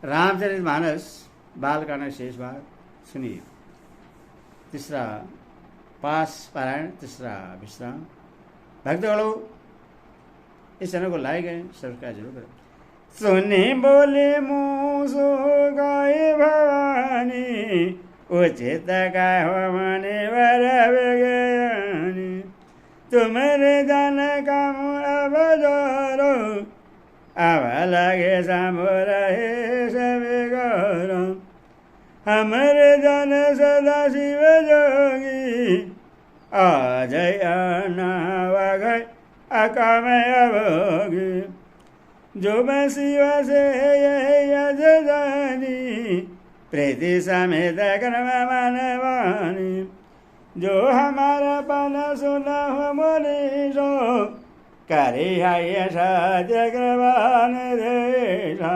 रामचरितमानस बाल का शेष भाग सुनिए। तीसरा पास पारायण, तीसरा विश्राम। भक्तगणों, इस चैनल को लाइक है, सब्सक्राइब जरूर करें। सुनी बोले मूसो गाय भवानी, उचित गाय मने वर विज्ञानी। तुम्हारे जान काम अब जोरो, अब लगे सामुरहे सब गौरव। हमारे जन सदा शिव जोगी, आज नावघ अकामय भोगी। जो मैं शिव से यजदानी, प्रीति समेत कर्म मनवानी। जो हमारा पन सुना हो मुनीषो, करे है सत्य कृपान देशा।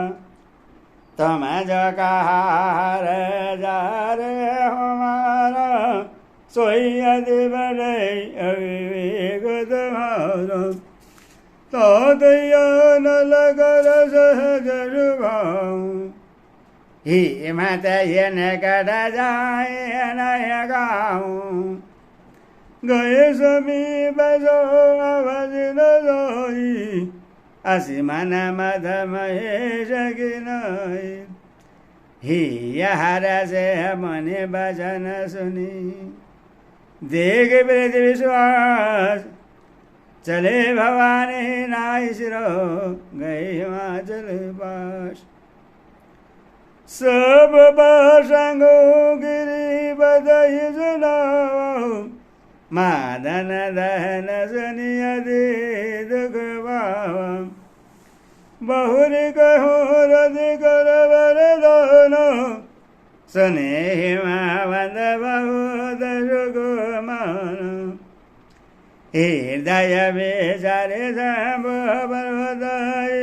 तुम जो कहा जार हमारा, सोई अति बड़े अविवेक तुम्हारा। तो दयान लगर सहज भाव, ही मत ये निकट जाए नय गाऊं। गए समीप जो अवधि न जोई, असि मन मद महेश गिनाई। ही हर से मने भजन सुनी, देख प्रीति विश्वास। चले भवानी नाई सिरो, गए हिमाचल पास। सब बासंगो गिरी बदही सुनाओ, मादन दहन सुनिय दे दुख बावा। बहुरी कहो रति कर वरदानो, सुने हिमावंद बहुत सुख मानो। हृदय बेचारे पर्वताई,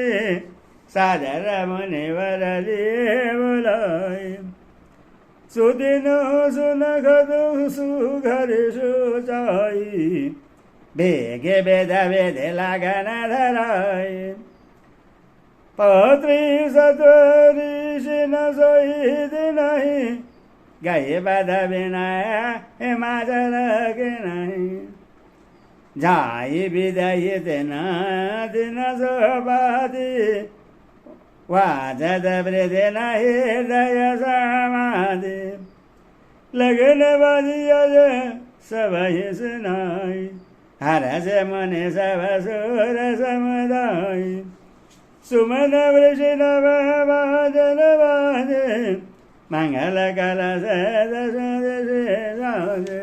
सादर मुनिवर लिए बुलाए। सुदिनो सुनख सुघर सुचाई, बेगे बेद वेद लगन धराए। पत्री सतरी न सोहित नहीं, गए बद बिनाया हिमाचल के नहीं। जाई विदय तेना दिन सोबादी, वाजद वृद्धि हृदय समाधि। लगन बाजियज सब ही सुनाई, हर से मन सब सुर समुदाय। सुमन वृषि नव बाजन बाजे, मंगल कलश साजे।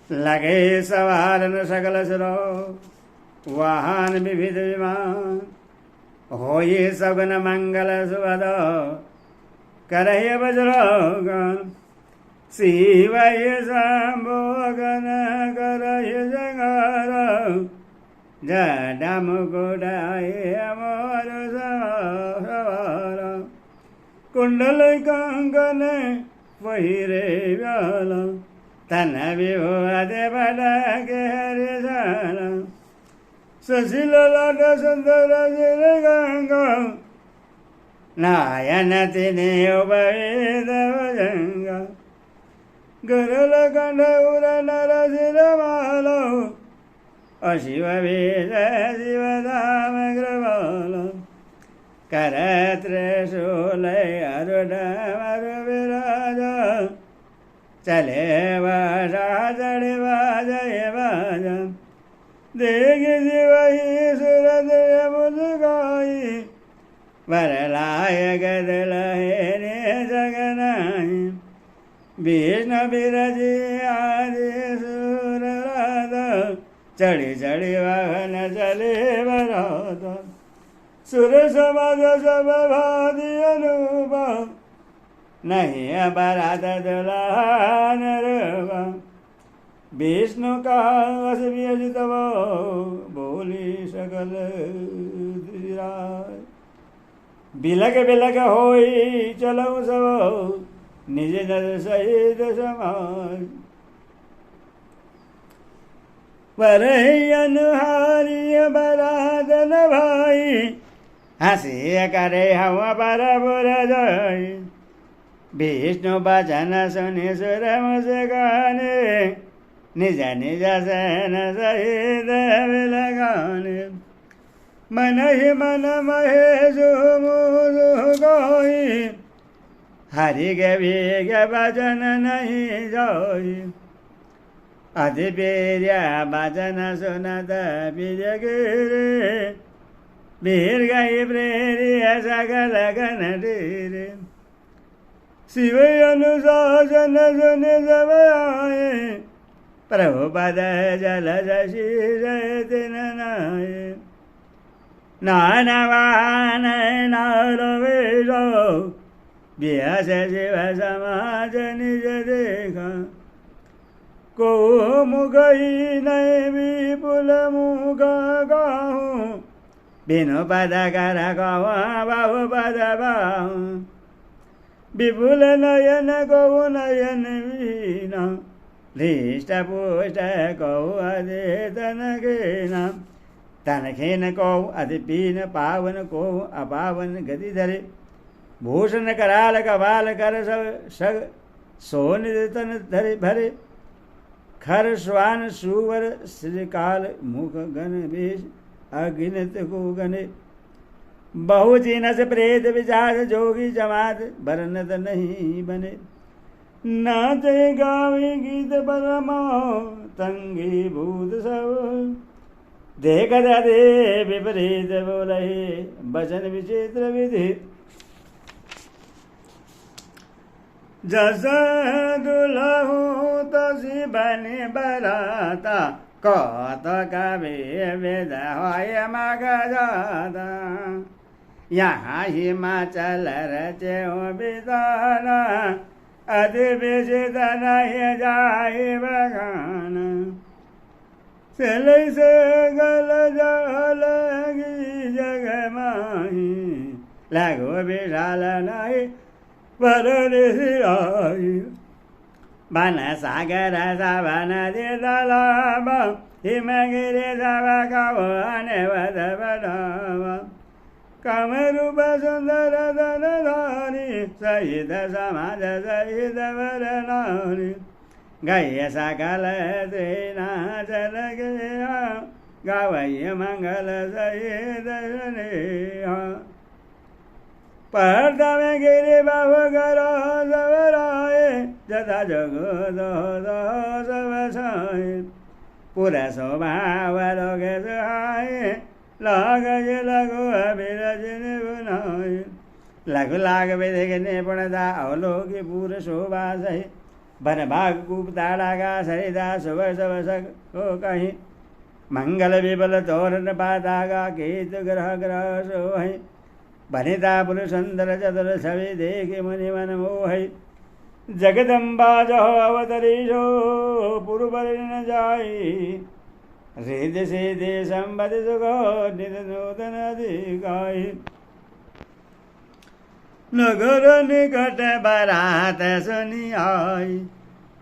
लगे सवार न सकल सुरो, वाहन विविध विमान। हो ये सगुन मंगल सुभद, करहे वज्रगान। शिवय संभोगन करहे जंगार, जडम गुडाए अमर सवार। कुंडल कंकन पहिरे व्याला, तन विभुवत बड़के हरिशाला। सुशील लाट सुंदर जिर गंगा, नायन तिने उपवेद भुजंगा। गरल कंठ उर नर सिर मालो, अशिव वेद शिव धाम कृपालो। कर त्रिशूल अरुण मरु विराज, चले बाजा चढ़े बाजय बाजा। देख शिवही सुरदय मुस्काई, वरलाय गदलहे ने जगनाई। विष्णु बिरजी आदि सुर राधा, चढ़ी चढ़ी वाहन चले बराता। सुर समाज सब भादी अनुपा, नहीं बरात दुल्हन रूपा। विष्णु का असव्यजित बोली सकल धीराय। बिलक बिलक होई चलो सब, निज नर सहित समाज। वरही अनुहारी बरादन भाई, हसी करे हवा पर बुर जोई विष्णु भजन सुनि सुर मुस्काने निज निज सेन सहित लगाने मन ही मन महेश मुझ कोई हरि के भीग भजन नहीं जोई अति प्रिय भजन सुनत बीज गिरे वीर गई प्रेरिय सकल गण डीरे शिव अनुशासन सुन सब आए प्रभु पद जल शीर दिन नाये नानवान नारो वेशो व्यास शिव समाज निज देखा को मुगई नहीं विपुल मुख गाहूँ बिनु पद कर गवा बाहु पद बाहु विपुल नयन गौ नयन वीना हृष्ट पुष्ट गौ अधेतन घेना तन खेन कौ अधिपीन पावन को अपावन गति धरे भूषण कराल कपाल कर सग सोन तन धरे भरे खर श्वान सुवर श्रीकाल मुख गण वेश अगिनत को गणे बहु जिनस प्रेत विचार जोगी जमात बरनत नहीं बने नाचे गावे गीत परमा तंगी भूत सब देख दे विपरीत बोले वचन विचित्र विधि जस दुलहू तसी बने बराता कत कवि वेद होय मग जाता यहाँ हिमाचल रचे विधान अति विचित नहीं जाए बगान चले से गल जलगी जग माही लगो विशाल नहीं वरण सिराई बन सागर सवन दिलाब हिमगिरि सब कवन वद बडाव कमरूप सुंदर धन धारी सहित समाज सहित वर नारी गय सकल नाचल गया गावय मंगल सहित स्नेहा पर्दा में गिरे बाबू गरो सबराए जता जगो दो सब छाए पूरा स्वभाव लोग सुहाए लाग लगो अभिरजन बनाए लघु लाग देखने पड़ता अवलोकी पूर शोभा सही भर भाग कूप ताड़ा का सरिता सुबह सब सक को कहीं मंगल विबल तोरण पाता का केत ग्रह ग्रह सोहई बनिता पुरुष सुंदर चतुर छवि देखे मुनि मन मोह जगदम्बा जहो अवतरीशो पुरबर न जाई हृदय से दे संबद सुखो निध नूतन अधिकाई नगर निकट बरात सुनी आई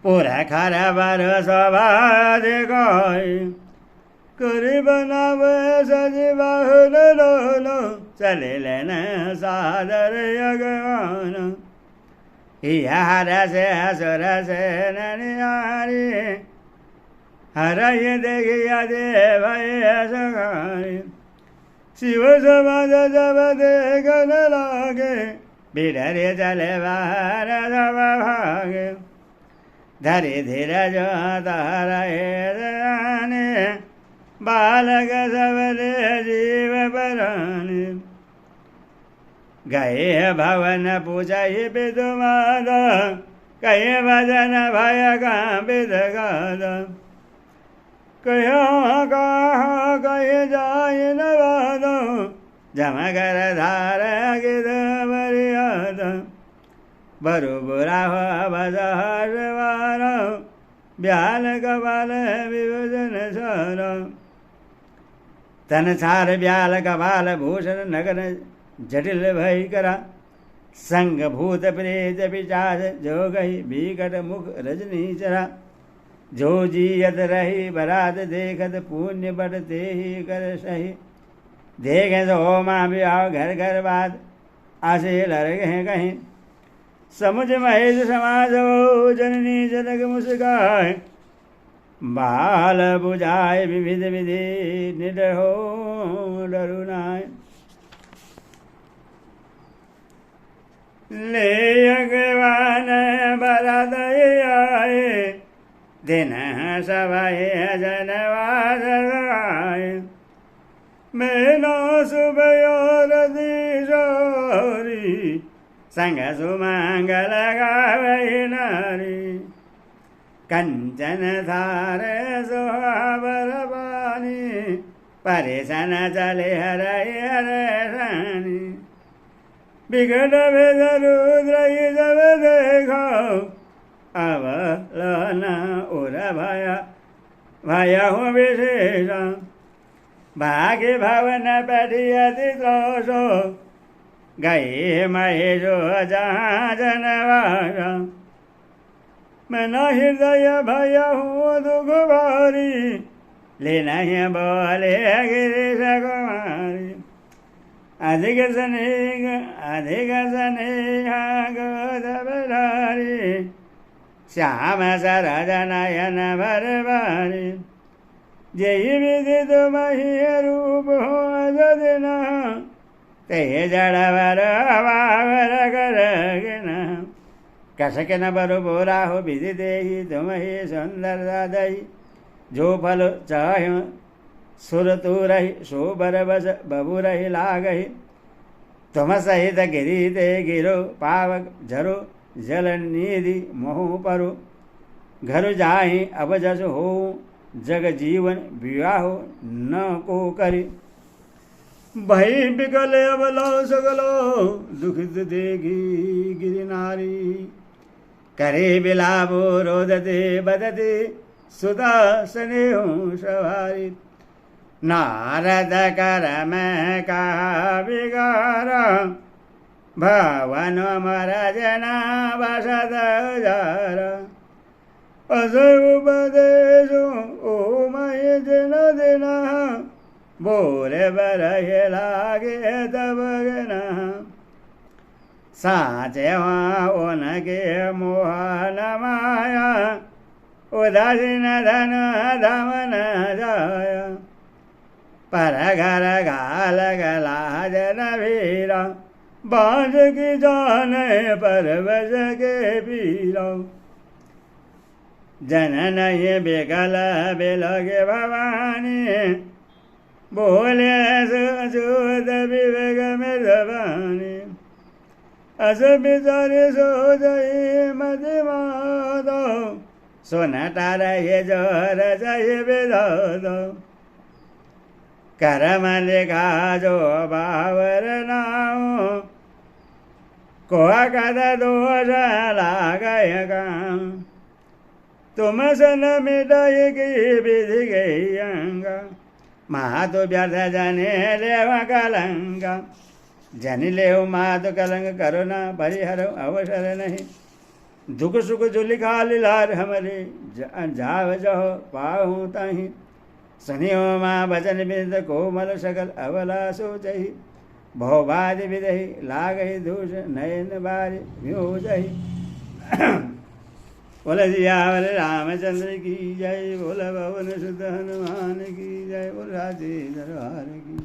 पूरा खरा बर सभा दिखाई करी बनाव सज बाहुल लोलो चले लेना सादर यगवान हर से हसुर से ननियारी हर ये देखिया देव सखारी शिव समाज जब देखन लागे बिडरे चले बाहर सब भागे धरे धीरज तारे बालक सबले जीव पराने गए भवन पूछाई विदुमाद कहे भजन भय कांपित गाद कहो कहा कहे जाय न वादो जमकर धार गिद मर्याद बरु बुरा हो बजहर ब्याल कपाल विभूषण सर तन सार ब्याल कपाल भूषण नगर जटिल भई करा संग भूत प्रेत पिचाच जो गई बिकट मुख रजनी चरा जो जीयत रही बरात देखत पुण्य बढ़ते ही कर सही देखे सो माँ विवाह घर घर बात आसे लड़के हैं कहीं समुझ महेश समाज हो जननी जनक मुस्काए बाल बुझाए विविध विधि निडर हो डरू नाय ले अगवान बरद आए दिन सवाए जनवाद आए मैनो सुबह दिशोरी संग सुमंगल गावे नारी कंचन धारे सुहावर पानी परेशान चले हरे हरे रानी बिगड़ भेद रुद्र जब देखो अब लना उरा भाया हूँ विशेष भाग्य भवन पठियति त्रोषो गए महेशो जहाँ जनवार मैं न हृदय भय हूँ दुख भारी ले नहीं बोले गिरीश कुमारी अधिक स्नेह गोदबधारी श्याम सरज नयन भरवारी जय विधि तुम्हि रूप हो दिन ते जड़वर वावर करगिन कसक न बरु बोरा हो विधि देही तुम्हि सुंदर दही जो फल चाह सुर तू रही सो बर बस बबू रही लागही तुम सहित गिरी ते गिरो पावक झरो जल निधि मोह परो घर जाहि अब जस हो जग जीवन विवाह न को करी भई बिकल अबलो सगलो दुखित देगी गिरि नारी करे बिलाबो रोदते बदते सुधा स्नेह सवारी नारद कर मैं का बिगार भवन मर जना बसद जार अस उपदेश ओ मय दिन दिन बोले बरहे लागे तब गना साचे उनके मोहन माया उदासीन धन धमन जाया पर घर घाल गला जन भीरा बाज की जाने पर बज के पीरा जनन ये बेकल बेलगे भवानी बोले सुद विवेक में जवानी अस बिचारे सो जय मति माधो सोनटा रहे जोर जय विधो करम लिखा जो बावर नाओ को कद दोष लागय काम तुम सन मिटाई की विधि गई अंगा मातु व्यर्थ जने लेव कलंग जन लेव मातु कलंग करुणा परिहर अवसर नहीं दुख सुख जो लिखा लिलार हमरे जाव जहो पाहू तही सनियो माँ बचन बिंद कोमल सकल अवला सोचही भौबाद विदही लागही दूष नयन बारी म्यूजही बोल जियावल रामचंद्र की जय बोल भवन सुध हनुमान की जय बोल राधे दरबार की